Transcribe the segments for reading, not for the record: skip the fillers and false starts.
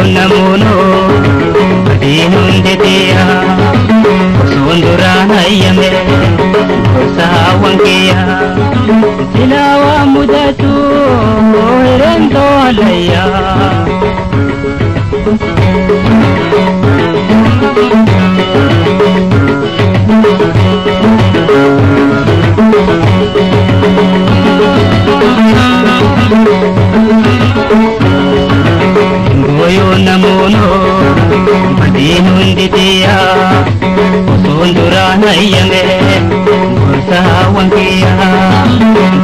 namuno dinun detia Sondurana yame Sawang kia Silawa mudatu Rento alaya Goyo namuno Madinun ditia Sondurana yame Sawang kia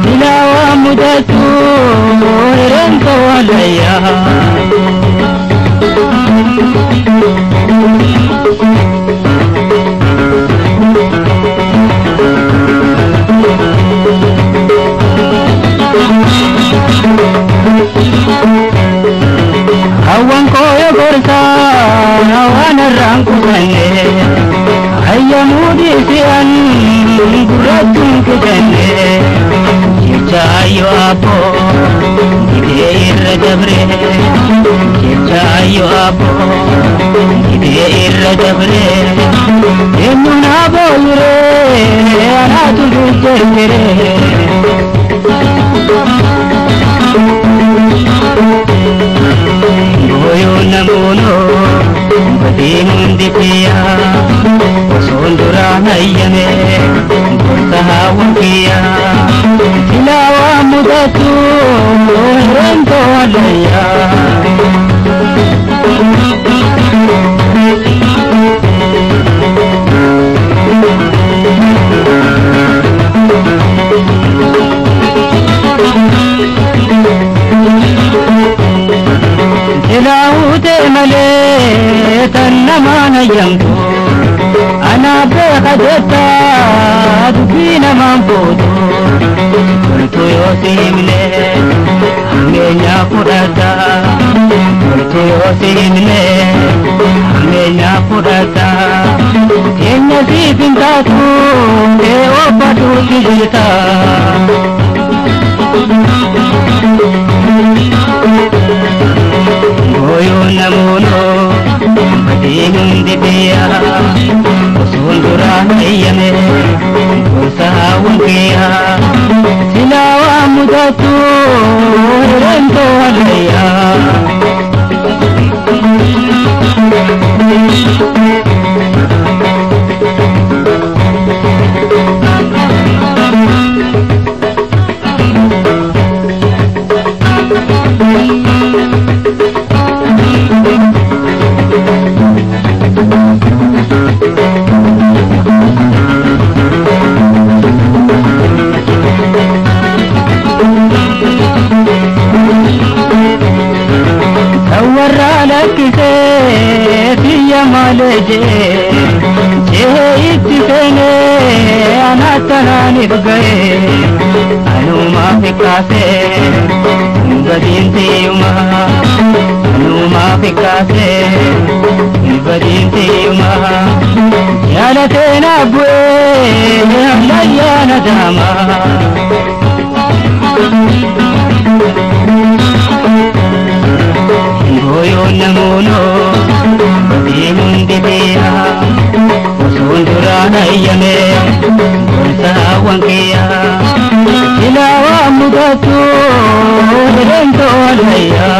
Silawa mudatu Rento alaya Awan koyo gorsa awan rangku sane ayamudi sian guratun kejane Cicayo apo Gideir jabre Cicayo apo Gideir jabre Emuna boyre Anatu ducerkere Goyo namuno Badinun dipia Sondurana yame Sawang kia Silawa mudatu Rento alaya Silaute male Tannamana yamtu Ana bekadeta Dukina mamputu Kurtu yosimne Amenya purata Kurtu yosimne Amenya purata Kenya si pintatu Eo patu kijita Goyo namuno Madinun dipia Sondurana yame Sawang kia Silawa mudatu Rento alaya Maleje ittisene anatanani gaye anuma fikase badintiyuma anuma fikase badintiyuma yalatena bue amlayana dama Goyo namuno Badinun dipia Sondurana yame Sawang kia Silawa mudatu Rento alaya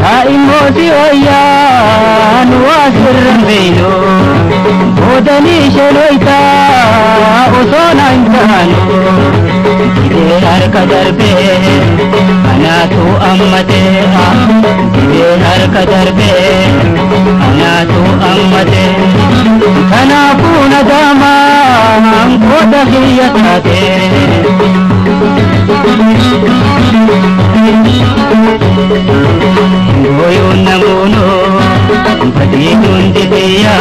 Taimosi oya Nuasir rambeino Bodani shaloita Osona intano Gide harka darbe Anatu ammate Gide harka darbe Anatu ammate Kanafu nadama Koda hiyatate Goyo namuno Badinun dipia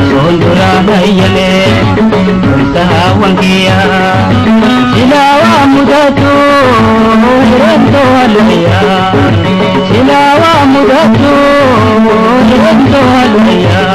Sondurana yame Sawang kia Silawa mudatu Rento alaya Silawa mudatu Anto Aluya